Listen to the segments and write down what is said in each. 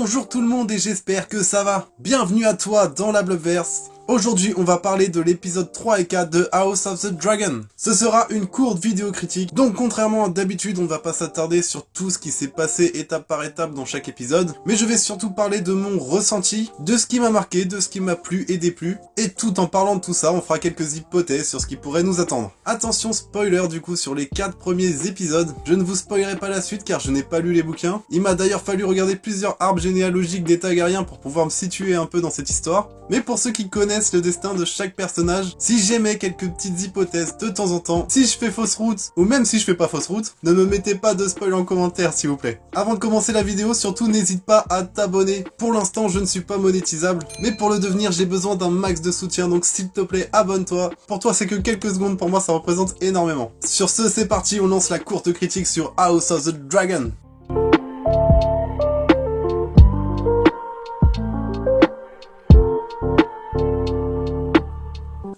Bonjour tout le monde et j'espère que ça va. Bienvenue à toi dans la Blobverse. Aujourd'hui, on va parler de l'épisode 3 et 4 de House of the Dragon. Ce sera une courte vidéo critique, donc contrairement à d'habitude, on ne va pas s'attarder sur tout ce qui s'est passé étape par étape dans chaque épisode, mais je vais surtout parler de mon ressenti, de ce qui m'a marqué, de ce qui m'a plu et déplu, et tout en parlant de tout ça, on fera quelques hypothèses sur ce qui pourrait nous attendre. Attention spoiler du coup sur les 4 premiers épisodes, je ne vous spoilerai pas la suite car je n'ai pas lu les bouquins. Il m'a d'ailleurs fallu regarder plusieurs arbres généalogiques des Targaryens pour pouvoir me situer un peu dans cette histoire, mais pour ceux qui connaissent le destin de chaque personnage, si j'émets quelques petites hypothèses de temps en temps, si je fais fausse route, ou même si je fais pas fausse route, ne me mettez pas de spoil en commentaire s'il vous plaît. Avant de commencer la vidéo, surtout n'hésite pas à t'abonner. Pour l'instant je ne suis pas monétisable, mais pour le devenir j'ai besoin d'un max de soutien, donc s'il te plaît abonne-toi. Pour toi c'est que quelques secondes, pour moi ça représente énormément. Sur ce c'est parti, on lance la courte critique sur House of the Dragon.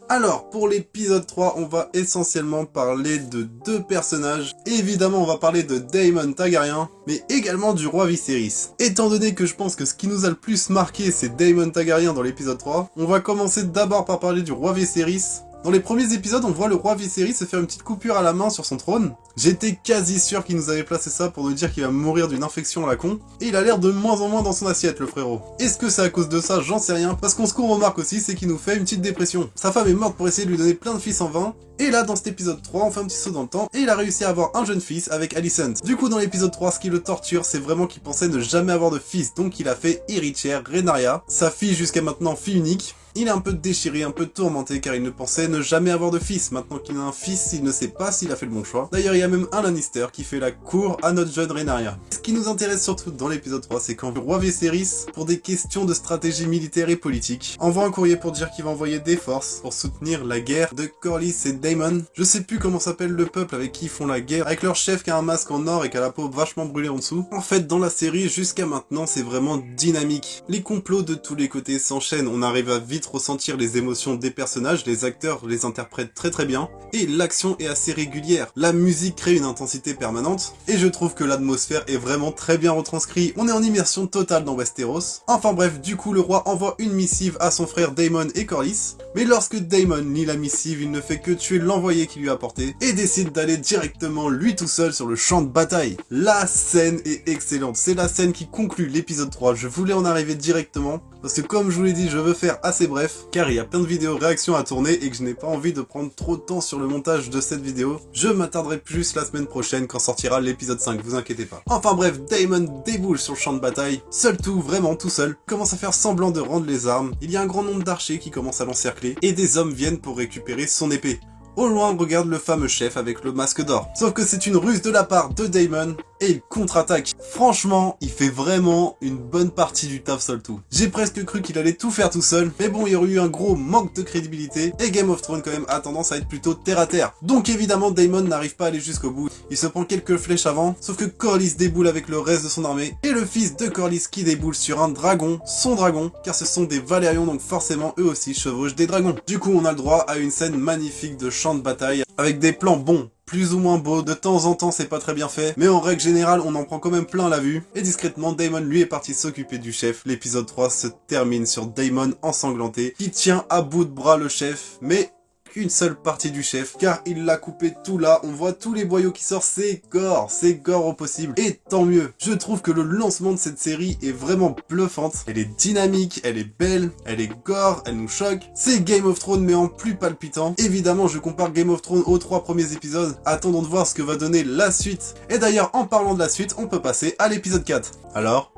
Alors, pour l'épisode 3, on va essentiellement parler de deux personnages. Évidemment, on va parler de Daemon Targaryen, mais également du roi Viserys. Étant donné que je pense que ce qui nous a le plus marqué, c'est Daemon Targaryen dans l'épisode 3, on va commencer d'abord par parler du roi Viserys. Dans les premiers épisodes, on voit le roi Viserys se faire une petite coupure à la main sur son trône. J'étais quasi sûr qu'il nous avait placé ça pour nous dire qu'il va mourir d'une infection à la con. Et il a l'air de moins en moins dans son assiette, le frérot. Est-ce que c'est à cause de ça? J'en sais rien. Parce qu'on ce qu'on remarque aussi, c'est qu'il nous fait une petite dépression. Sa femme est morte pour essayer de lui donner plein de fils en vain. Et là, dans cet épisode 3, on fait un petit saut dans le temps, et il a réussi à avoir un jeune fils avec Alicent. Du coup, dans l'épisode 3, ce qui le torture, c'est vraiment qu'il pensait ne jamais avoir de fils. Donc il a fait héritière Rhaenyra, sa fille jusqu'à maintenant fille unique. Il est un peu déchiré, un peu tourmenté car il ne pensait ne jamais avoir de fils. Maintenant qu'il a un fils, il ne sait pas s'il a fait le bon choix. D'ailleurs, il y a même un Lannister qui fait la cour à notre jeune Rhaenyra. Ce qui nous intéresse surtout dans l'épisode 3, c'est quand le roi Viserys, pour des questions de stratégie militaire et politique, envoie un courrier pour dire qu'il va envoyer des forces pour soutenir la guerre de Corlys et Daemon. Je sais plus comment s'appelle le peuple avec qui ils font la guerre, avec leur chef qui a un masque en or et qui a la peau vachement brûlée en dessous. En fait, dans la série, jusqu'à maintenant, c'est vraiment dynamique. Les complots de tous les côtés s'enchaînent, on arrive à vite ressentir les émotions des personnages, les acteurs les interprètent très bien, et l'action est assez régulière. La musique crée une intensité permanente, et je trouve que l'atmosphère est vraiment très bien retranscrite. On est en immersion totale dans Westeros. Enfin bref, du coup le roi envoie une missive à son frère Daemon et Corlys, mais lorsque Daemon lit la missive, il ne fait que tuer l'envoyé qui lui a apporté, et décide d'aller directement lui tout seul sur le champ de bataille. La scène est excellente, c'est la scène qui conclut l'épisode 3, je voulais en arriver directement, parce que comme je vous l'ai dit, je veux faire assez bref, car il y a plein de vidéos réactions à tourner et que je n'ai pas envie de prendre trop de temps sur le montage de cette vidéo. Je m'attarderai plus la semaine prochaine quand sortira l'épisode 5, vous inquiétez pas. Enfin bref, Daemon déboule sur le champ de bataille, seul tout, vraiment tout seul, commence à faire semblant de rendre les armes, il y a un grand nombre d'archers qui commencent à l'encercler, et des hommes viennent pour récupérer son épée. Au loin, on regarde le fameux chef avec le masque d'or. Sauf que c'est une ruse de la part de Daemon, et il contre-attaque. Franchement, il fait vraiment une bonne partie du taf seul tout. J'ai presque cru qu'il allait tout faire tout seul, mais bon, il y aurait eu un gros manque de crédibilité, et Game of Thrones quand même a tendance à être plutôt terre à terre. Donc évidemment, Daemon n'arrive pas à aller jusqu'au bout. Il se prend quelques flèches avant, sauf que Corlys déboule avec le reste de son armée, et le fils de Corlys qui déboule sur un dragon, son dragon, car ce sont des Valérions, donc forcément eux aussi chevauchent des dragons. Du coup, on a le droit à une scène magnifique de champ de bataille, avec des plans bons, plus ou moins beaux, de temps en temps c'est pas très bien fait, mais en règle générale on en prend quand même plein la vue, et discrètement Daemon lui est parti s'occuper du chef. L'épisode 3 se termine sur Daemon ensanglanté, qui tient à bout de bras le chef, mais une seule partie du chef, car il l'a coupé tout là, on voit tous les boyaux qui sortent, c'est gore au possible, et tant mieux. Je trouve que le lancement de cette série est vraiment bluffante, elle est dynamique, elle est belle, elle est gore, elle nous choque, c'est Game of Thrones mais en plus palpitant. Évidemment je compare Game of Thrones aux 3 premiers épisodes, attendons de voir ce que va donner la suite, et d'ailleurs en parlant de la suite, on peut passer à l'épisode 4. Alors,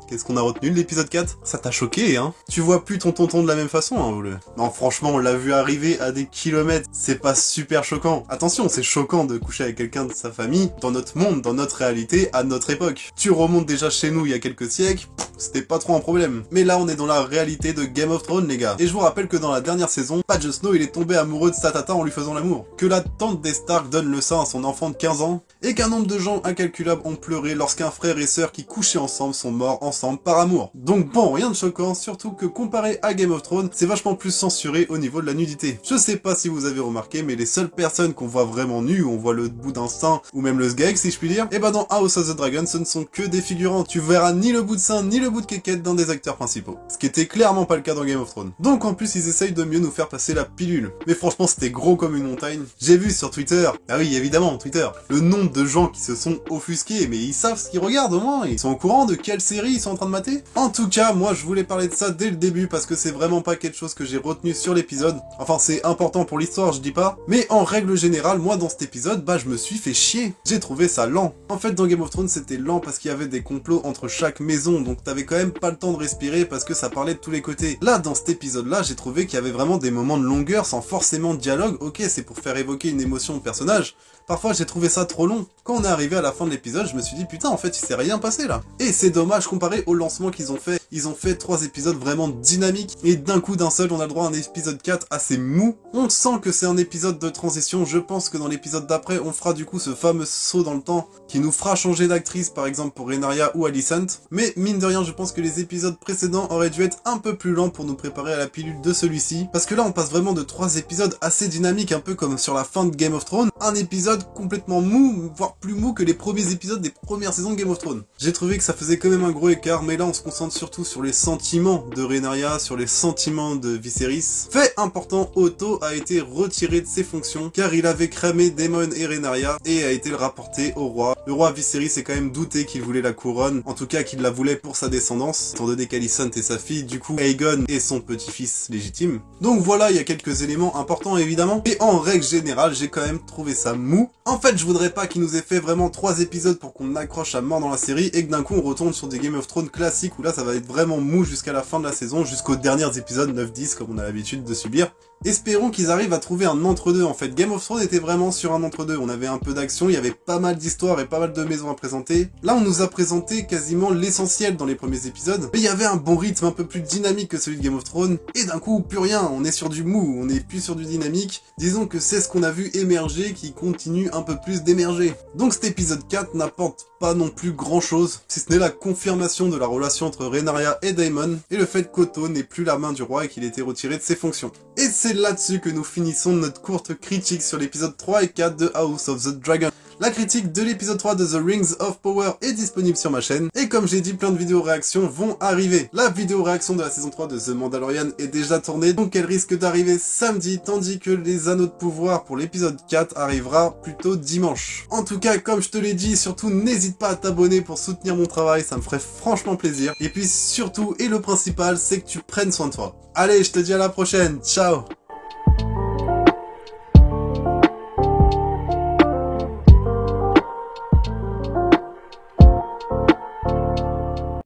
qu'est-ce qu'on a retenu de l'épisode 4? Ça t'a choqué, hein? Tu vois plus ton tonton de la même façon, hein, ou le... Non, franchement, on l'a vu arriver à des kilomètres. C'est pas super choquant. Attention, c'est choquant de coucher avec quelqu'un de sa famille, dans notre monde, dans notre réalité, à notre époque. Tu remontes déjà chez nous il y a quelques siècles, c'était pas trop un problème. Mais là, on est dans la réalité de Game of Thrones, les gars. Et je vous rappelle que dans la dernière saison, Jon Snow, il est tombé amoureux de sa tata en lui faisant l'amour. Que la tante des Stark donne le sein à son enfant de 15 ans, et qu'un nombre de gens incalculables ont pleuré lorsqu'un frère et sœur qui couchaient ensemble sont morts ensemble par amour. Donc bon, rien de choquant, surtout que comparé à Game of Thrones, c'est vachement plus censuré au niveau de la nudité. Je sais pas si vous avez remarqué, mais les seules personnes qu'on voit vraiment nues, où on voit le bout d'un sein, ou même le sgeg si je puis dire, et bah dans House of the Dragon, ce ne sont que des figurants. Tu verras ni le bout de sein, ni le le bout de quéquette d'un des acteurs principaux. Ce qui était clairement pas le cas dans Game of Thrones. Donc en plus ils essayent de mieux nous faire passer la pilule. Mais franchement c'était gros comme une montagne. J'ai vu sur Twitter, ah oui évidemment Twitter, le nombre de gens qui se sont offusqués, mais ils savent ce qu'ils regardent au moins, ils sont au courant de quelle série ils sont en train de mater. En tout cas, moi je voulais parler de ça dès le début parce que c'est vraiment pas quelque chose que j'ai retenu sur l'épisode. Enfin c'est important pour l'histoire, je dis pas, mais en règle générale, moi dans cet épisode, bah je me suis fait chier. J'ai trouvé ça lent. En fait dans Game of Thrones c'était lent parce qu'il y avait des complots entre chaque maison, donc t'avais quand même pas le temps de respirer parce que ça parlait de tous les côtés. Là dans cet épisode là, j'ai trouvé qu'il y avait vraiment des moments de longueur sans forcément de dialogue. Ok, c'est pour faire évoquer une émotion au personnage. Parfois j'ai trouvé ça trop long. Quand on est arrivé à la fin de l'épisode, je me suis dit putain en fait il s'est rien passé là. Et c'est dommage comparé au lancement qu'ils ont fait. Ils ont fait 3 épisodes vraiment dynamiques et d'un coup d'un seul on a le droit à un épisode 4 assez mou. On sent que c'est un épisode de transition. Je pense que dans l'épisode d'après on fera du coup ce fameux saut dans le temps qui nous fera changer d'actrice par exemple pour Rhaenyra ou Alicent. Mais mine de rien je pense que les épisodes précédents auraient dû être un peu plus lents pour nous préparer à la pilule de celui-ci. Parce que là on passe vraiment de 3 épisodes assez dynamiques, un peu comme sur la fin de Game of Thrones. Un épisode complètement mou, voire plus mou que les premiers épisodes des premières saisons de Game of Thrones. J'ai trouvé que ça faisait quand même un gros écart, mais là on se concentre surtout sur les sentiments de Rhaenyra, sur les sentiments de Viserys. Fait important, Otto a été retiré de ses fonctions, car il avait cramé Daemon et Rhaenyra, et a été le rapporté au roi. Le roi Viserys s'est quand même douté qu'il voulait la couronne, en tout cas qu'il la voulait pour sa descendance, étant donné qu'Alicent est sa fille, du coup Aegon est son petit-fils légitime. Donc voilà, il y a quelques éléments importants évidemment, et en règle générale, j'ai quand même trouvé ça mou. En fait, je voudrais pas qu'il nous ait fait vraiment 3 épisodes pour qu'on accroche à mort dans la série, et que d'un coup on retourne sur des Game of Thrones classiques où là ça va être vraiment mou jusqu'à la fin de la saison, jusqu'aux derniers épisodes 9-10 comme on a l'habitude de subir. Espérons qu'ils arrivent à trouver un entre-deux en fait. Game of Thrones était vraiment sur un entre-deux, on avait un peu d'action, il y avait pas mal d'histoires et pas mal de maisons à présenter. Là on nous a présenté quasiment l'essentiel dans les premiers épisodes, mais il y avait un bon rythme un peu plus dynamique que celui de Game of Thrones, et d'un coup plus rien, on est sur du mou, on est plus sur du dynamique. Disons que c'est ce qu'on a vu émerger qui continue un peu plus d'émerger. Donc cet épisode 4 n'apporte pas non plus grand chose, si ce n'est la confirmation de la relation entre Rhaenyra et Daemon, et le fait qu'Otto n'ait plus la main du roi et qu'il ait été retiré de ses fonctions. Et c'est là-dessus que nous finissons notre courte critique sur l'épisode 3 et 4 de House of the Dragon. La critique de l'épisode 3 de The Rings of Power est disponible sur ma chaîne, et comme j'ai dit, plein de vidéos réactions vont arriver. La vidéo réaction de la saison 3 de The Mandalorian est déjà tournée, donc elle risque d'arriver samedi, tandis que les Anneaux de Pouvoir pour l'épisode 4 arrivera plutôt dimanche. En tout cas, comme je te l'ai dit, surtout n'hésite pas à t'abonner pour soutenir mon travail, ça me ferait franchement plaisir. Et puis surtout, et le principal, c'est que tu prennes soin de toi. Allez, je te dis à la prochaine, ciao!